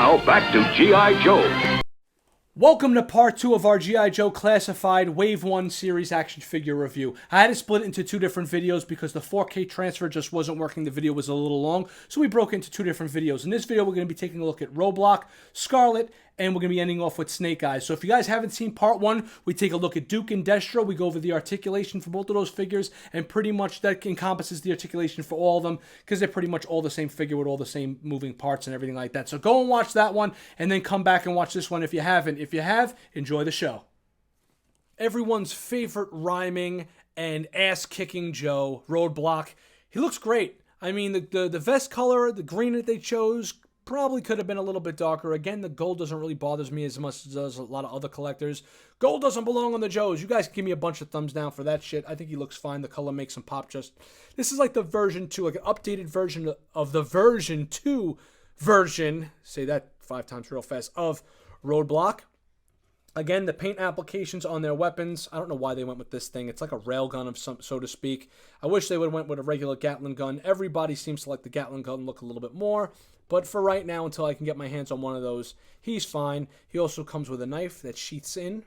Now, back to G.I. Joe. Welcome to part 2 of our G.I. Joe Classified Wave 1 series action figure review. I had to split it into 2 different videos because the 4K transfer just wasn't working. The video was a little long, so we broke it into 2 different videos. In this video, we're going to be taking a look at Roadblock, Scarlett, and we're going to be ending off with Snake Eyes. So if you guys haven't seen part 1, we take a look at Duke and Destro. We go over the articulation for both of those figures, and pretty much that encompasses the articulation for all of them because they're pretty much all the same figure with all the same moving parts and everything like that. So go and watch that one, and then come back and watch this one if you haven't. If you have, enjoy the show. Everyone's favorite rhyming and ass-kicking Joe, Roadblock. He looks great. I mean, the vest color, the green that they chose, probably could have been a little bit darker. Again, the gold doesn't really bother me as much as it does a lot of other collectors. Gold doesn't belong on the Joes. You guys can give me a bunch of thumbs down for that shit. I think he looks fine. The color makes him pop just... This is like the version 2, like an updated version of the version 2 version, say that 5 times real fast, of Roadblock. Again, the paint applications on their weapons, I don't know why they went with this thing. It's like a railgun of some, so to speak. I wish they would have went with a regular Gatling gun. Everybody seems to like the Gatling gun look a little bit more. But for right now, until I can get my hands on one of those, he's fine. He also comes with a knife that sheaths in,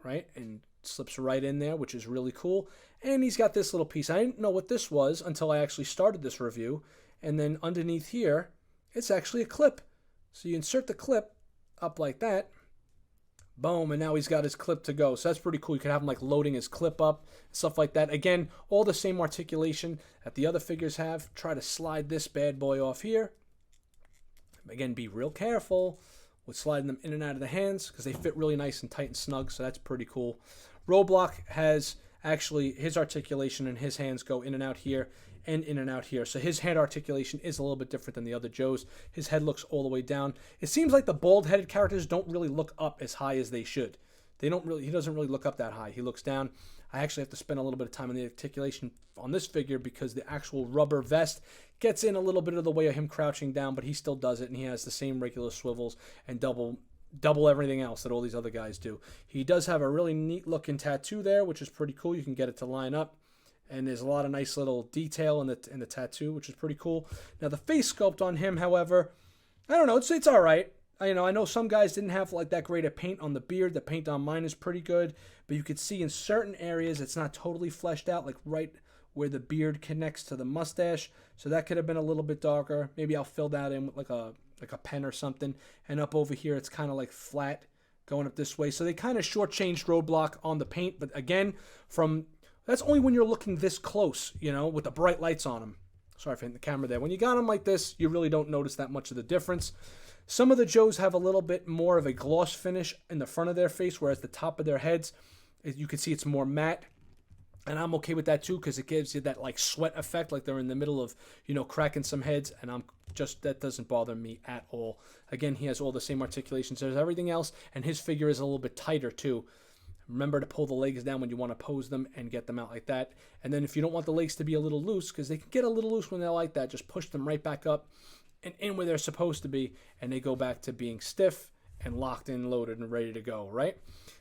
right? And slips right in there, which is really cool. And he's got this little piece. I didn't know what this was until I actually started this review. And then underneath here, it's actually a clip. So you insert the clip up like that. Boom, and now he's got his clip to go. So that's pretty cool. You can have him like loading his clip up, stuff like that. Again, all the same articulation that the other figures have. Try to slide this bad boy off here. Again, be real careful with sliding them in and out of the hands because they fit really nice and tight and snug, so that's pretty cool. Roadblock has actually his articulation and his hands go in and out here and in and out here. So his head articulation is a little bit different than the other Joes. His head looks all the way down. It seems like the bald-headed characters don't really look up as high as they should. He doesn't really look up that high. He looks down. I actually have to spend a little bit of time on the articulation on this figure because the actual rubber vest gets in a little bit of the way of him crouching down, but he still does it, and he has the same regular swivels and double everything else that all these other guys do. He does have a really neat looking tattoo there, which is pretty cool. You can get it to line up, and there's a lot of nice little detail in the tattoo, which is pretty cool. Now the face sculpt on him, however, I don't know, it's all right. I know some guys didn't have like that great of paint on the beard. The paint on mine is pretty good, but you could see in certain areas it's not totally fleshed out, like right where the beard connects to the mustache. So that could have been a little bit darker. Maybe I'll fill that in with like a pen or something. And up over here, it's kind of like flat going up this way. So they kind of shortchanged Roadblock on the paint. But again, that's only when you're looking this close, with the bright lights on them. Sorry for hitting the camera there. When you got them like this, you really don't notice that much of the difference. Some of the Joes have a little bit more of a gloss finish in the front of their face, whereas the top of their heads, you can see it's more matte. And I'm okay with that too because it gives you that like sweat effect, like they're in the middle of, cracking some heads, and that doesn't bother me at all. Again, he has all the same articulations as everything else, and his figure is a little bit tighter too. Remember to pull the legs down when you want to pose them and get them out like that. And then if you don't want the legs to be a little loose, because they can get a little loose when they're like that, just push them right back up and in where they're supposed to be, and they go back to being stiff and locked in, loaded, and ready to go, right?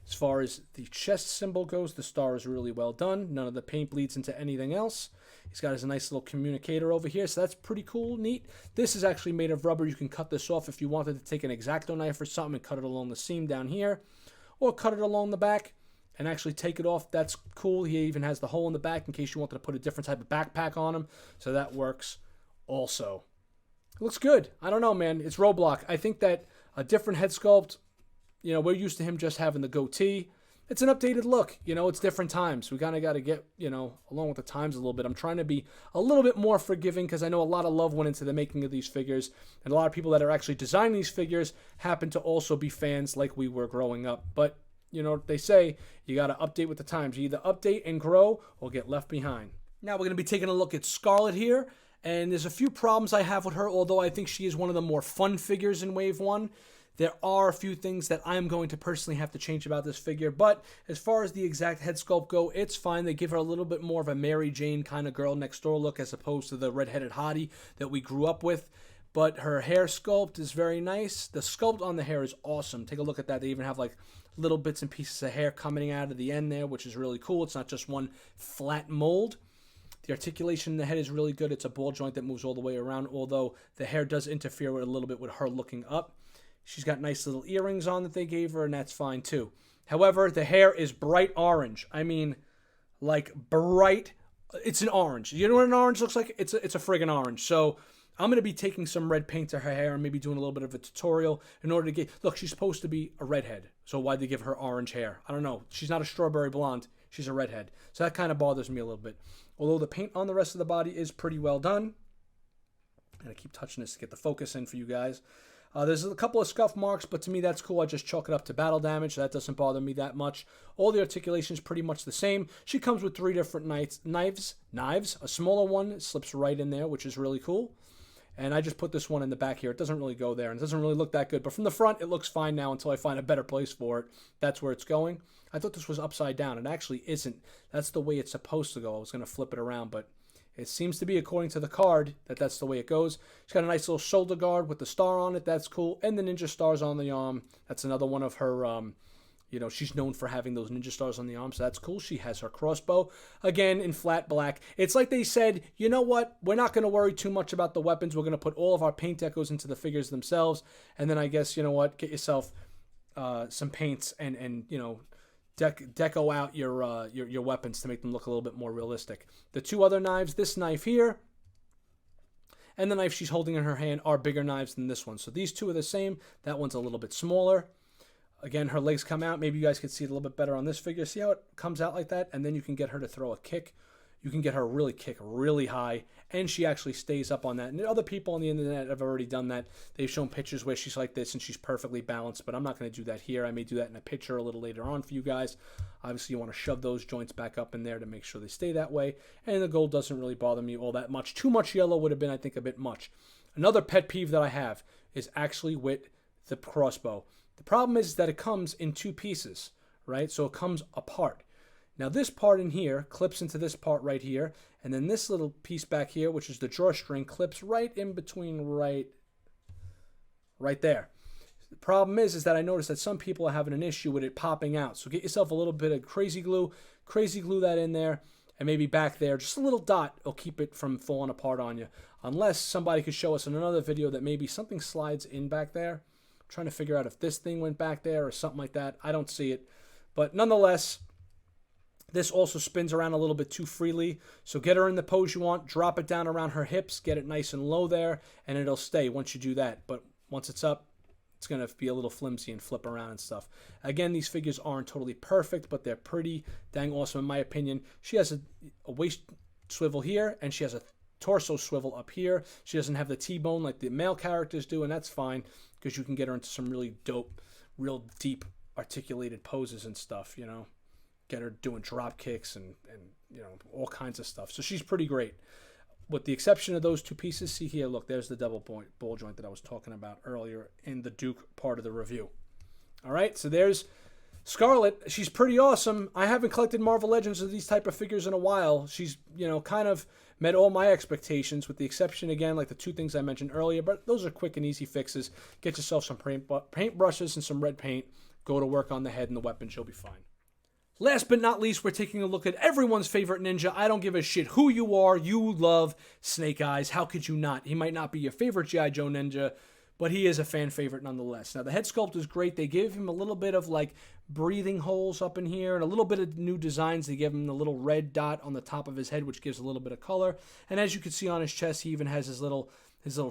As far as the chest symbol goes, the star is really well done. None of the paint bleeds into anything else. He's got his nice little communicator over here, so that's pretty cool, neat. This is actually made of rubber. You can cut this off if you wanted to take an X-Acto knife or something and cut it along the seam down here, or cut it along the back and actually take it off. That's cool. He even has the hole in the back in case you wanted to put a different type of backpack on him, so that works also. It looks good. I don't know, man. It's Roadblock. I think that a different head sculpt, we're used to him just having the goatee. It's an updated look. It's different times. We kind of got to get, along with the times a little bit. I'm trying to be a little bit more forgiving because I know a lot of love went into the making of these figures. And a lot of people that are actually designing these figures happen to also be fans like we were growing up. But, they say you got to update with the times. You either update and grow or get left behind. Now we're going to be taking a look at Scarlett here. And there's a few problems I have with her, although I think she is one of the more fun figures in Wave 1. There are a few things that I'm going to personally have to change about this figure, but as far as the exact head sculpt go, it's fine. They give her a little bit more of a Mary Jane kind of girl next door look as opposed to the redheaded hottie that we grew up with. But her hair sculpt is very nice. The sculpt on the hair is awesome. Take a look at that. They even have like little bits and pieces of hair coming out of the end there, which is really cool. It's not just one flat mold. The articulation in the head is really good. It's a ball joint that moves all the way around, although the hair does interfere with a little bit with her looking up. She's got nice little earrings on that they gave her, and that's fine too. However, the hair is bright orange. I mean, like bright. It's an orange. You know what an orange looks like? It's a friggin' orange. So I'm going to be taking some red paint to her hair and maybe doing a little bit of a tutorial in order to get... Look, she's supposed to be a redhead. So why'd they give her orange hair? I don't know. She's not a strawberry blonde. She's a redhead. So that kind of bothers me a little bit. Although the paint on the rest of the body is pretty well done. I'm going to keep touching this to get the focus in for you guys. There's a couple of scuff marks, but to me that's cool. I just chalk it up to battle damage. So that doesn't bother me that much. All the articulation is pretty much the same. She comes with 3 different knives. A smaller one slips right in there, which is really cool. And I just put this one in the back here. It doesn't really go there, and it doesn't really look that good. But from the front, it looks fine now until I find a better place for it. That's where it's going. I thought this was upside down. It actually isn't. That's the way it's supposed to go. I was going to flip it around, but it seems to be, according to the card, that's the way it goes. She's got a nice little shoulder guard with the star on it. That's cool. And the ninja stars on the arm. That's another one of her... she's known for having those ninja stars on the arm, so that's cool. She has her crossbow, again, in flat black. It's like they said, you know what? We're not going to worry too much about the weapons. We're going to put all of our paint decos into the figures themselves, and then I guess, you know what? Get yourself some paints and deco out your weapons to make them look a little bit more realistic. The 2 other knives, this knife here, and the knife she's holding in her hand are bigger knives than this one. So these 2 are the same. That one's a little bit smaller. Again, her legs come out. Maybe you guys could see it a little bit better on this figure. See how it comes out like that? And then you can get her to throw a kick. You can get her to really kick really high, and she actually stays up on that. And other people on the internet have already done that. They've shown pictures where she's like this and she's perfectly balanced, but I'm not going to do that here. I may do that in a picture a little later on for you guys. Obviously, you want to shove those joints back up in there to make sure they stay that way. And the gold doesn't really bother me all that much. Too much yellow would have been, I think, a bit much. Another pet peeve that I have is actually with the crossbow. The problem is that it comes in 2 pieces, right? So it comes apart. Now this part in here clips into this part right here, and then this little piece back here, which is the drawstring, clips right in between right there. The problem is that I noticed that some people are having an issue with it popping out. So get yourself a little bit of crazy glue that in there, and maybe back there, just a little dot will keep it from falling apart on you. Unless somebody could show us in another video that maybe something slides in back there. Trying to figure out if this thing went back there or something like that. I don't see it. But nonetheless, this also spins around a little bit too freely. So get her in the pose you want. Drop it down around her hips. Get it nice and low there. And it'll stay once you do that. But once it's up, it's going to be a little flimsy and flip around and stuff. Again, these figures aren't totally perfect, but they're pretty dang awesome in my opinion. She has a waist swivel here, and she has a torso swivel up here. She doesn't have the T-bone like the male characters do, and that's fine because you can get her into some really dope, real deep articulated poses and stuff, get her doing drop kicks and all kinds of stuff. So she's pretty great. With the exception of those 2 pieces, see here, look, there's the double ball joint that I was talking about earlier in the Duke part of the review. All right, so there's Scarlett. She's pretty awesome. I haven't collected Marvel Legends of these type of figures in a while. She's, kind of met all my expectations, with the exception, again, like the 2 things I mentioned earlier, but those are quick and easy fixes. Get yourself some paint brushes and some red paint. Go to work on the head and the weapons. You'll be fine. Last but not least, we're taking a look at everyone's favorite ninja. I don't give a shit who you are. You love Snake Eyes. How could you not? He might not be your favorite G.I. Joe ninja, but he is a fan favorite nonetheless. Now, the head sculpt is great. They give him a little bit of like breathing holes up in here and a little bit of new designs. They give him the little red dot on the top of his head, which gives a little bit of color. And as you can see on his chest, he even has his little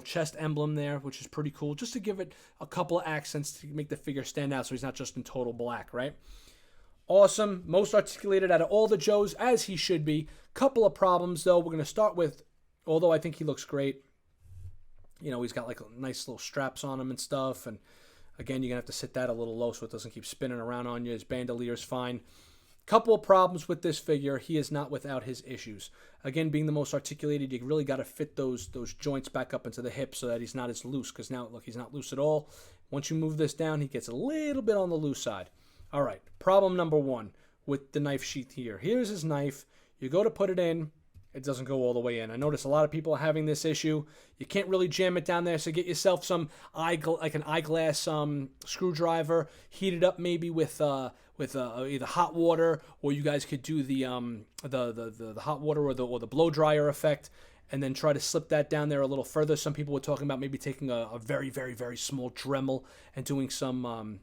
chest emblem there, which is pretty cool, just to give it a couple of accents to make the figure stand out so he's not just in total black, right? Awesome. Most articulated out of all the Joes, as he should be. Couple of problems, though. We're going to start with, although I think he looks great, he's got like nice little straps on him and stuff. And again, you're going to have to sit that a little low so it doesn't keep spinning around on you. His bandolier's fine. Couple of problems with this figure. He is not without his issues. Again, being the most articulated, you really got to fit those joints back up into the hips so that he's not as loose. Because now, look, he's not loose at all. Once you move this down, he gets a little bit on the loose side. All right, problem number 1 with the knife sheath here. Here's his knife. You go to put it in, it doesn't go all the way in. I notice a lot of people are having this issue. You can't really jam it down there, so get yourself some like an eyeglass screwdriver. Heat it up maybe with either hot water, or you guys could do the hot water or the blow dryer effect, and then try to slip that down there a little further. Some people were talking about maybe taking a very, very, very small Dremel and doing some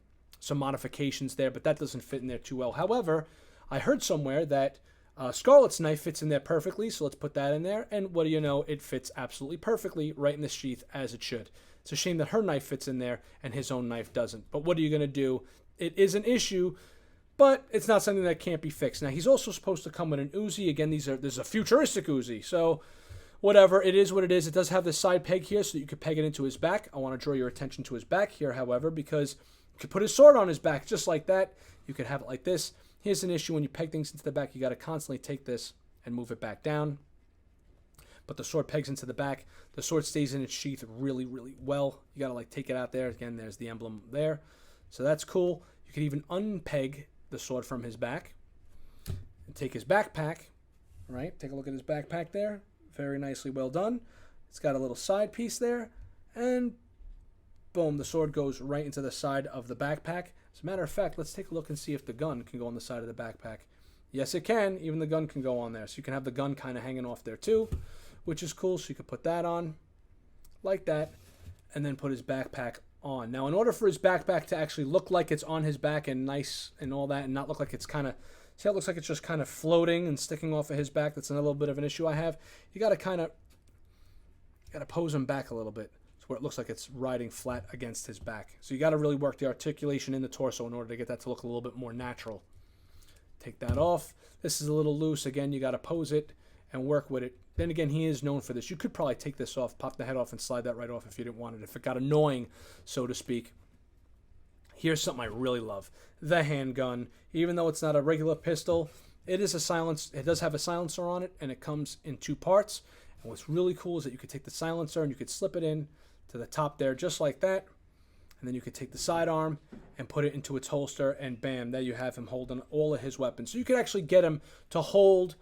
modifications there, but that doesn't fit in there too well. However, I heard somewhere that Scarlett's knife fits in there perfectly, so let's put that in there, and what do you know, it fits absolutely perfectly right in the sheath as it should. It's a shame that her knife fits in there and his own knife doesn't, but what are you going to do? It is an issue, but it's not something that can't be fixed. Now, he's also supposed to come with an Uzi. Again, there's a futuristic Uzi, so whatever, it is what it is. It does have this side peg here so that you could peg it into his back. I want to draw your attention to his back here, however, because you could put his sword on his back just like that. You could have it like this. Here's an issue: when you peg things into the back, you got to constantly take this and move it back down. But the sword pegs into the back. The sword stays in its sheath really, really well. You got to like take it out there. Again, there's the emblem there. So that's cool. You could even unpeg the sword from his back and take his backpack, right? Take a look at his backpack there. Very nicely well done. It's got a little side piece there, and boom, the sword goes right into the side of the backpack. As a matter of fact, let's take a look and see if the gun can go on the side of the backpack. Yes, it can. Even the gun can go on there. So you can have the gun kind of hanging off there too, which is cool. So you could put that on like that and then put his backpack on. Now, in order for his backpack to actually look like it's on his back and nice and all that, and not look like it's kind of, see how it looks like it's just kind of floating and sticking off of his back? That's another little bit of an issue I have. You got to pose him back a little bit, where it looks like it's riding flat against his back. So you got to really work the articulation in the torso in order to get that to look a little bit more natural. Take that off. This is a little loose. Again, you got to pose it and work with it. Then again, he is known for this. You could probably take this off, pop the head off, and slide that right off if you didn't want it, if it got annoying, so to speak. Here's something I really love. The handgun. Even though it's not a regular pistol, it is a silence. It does have a silencer on it, and it comes in two parts. And what's really cool is that you could take the silencer and you could slip it in to the top there just like that, and then you could take the sidearm and put it into its holster, and bam, there you have him holding all of his weapons. So you could actually get him to hold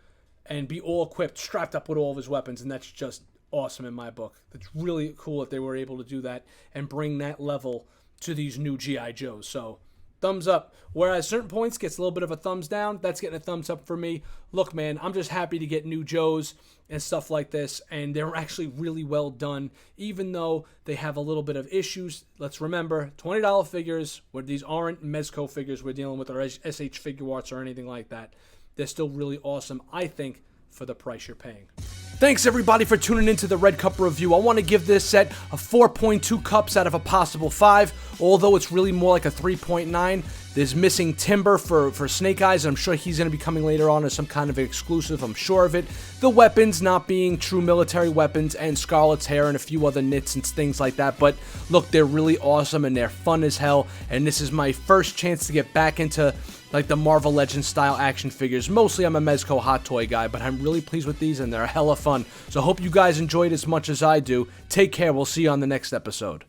and be all equipped, strapped up with all of his weapons, and that's just awesome in my book. It's really cool that they were able to do that and bring that level to these new G.I. Joes. So thumbs up. Whereas certain points gets a little bit of a thumbs down, that's getting a thumbs up for me. Look, man, I'm just happy to get new Joes and stuff like this, and they're actually really well done, even though they have a little bit of issues. Let's remember, $20 figures, where these aren't Mezco figures we're dealing with, or SH Figure Arts or anything like that. They're still really awesome, I think, for the price you're paying. Thanks everybody for tuning into the Red Cup review. I want to give this set a 4.2 cups out of a possible 5, although it's really more like a 3.9. There's missing timber for Snake Eyes. I'm sure he's going to be coming later on as some kind of exclusive, I'm sure of it. The weapons not being true military weapons, and Scarlett's hair and a few other knits and things like that. But look, they're really awesome and they're fun as hell, and this is my first chance to get back into like the Marvel Legends style action figures. Mostly I'm a Mezco hot toy guy, but I'm really pleased with these and they're hella fun. So I hope you guys enjoyed as much as I do. Take care. We'll see you on the next episode.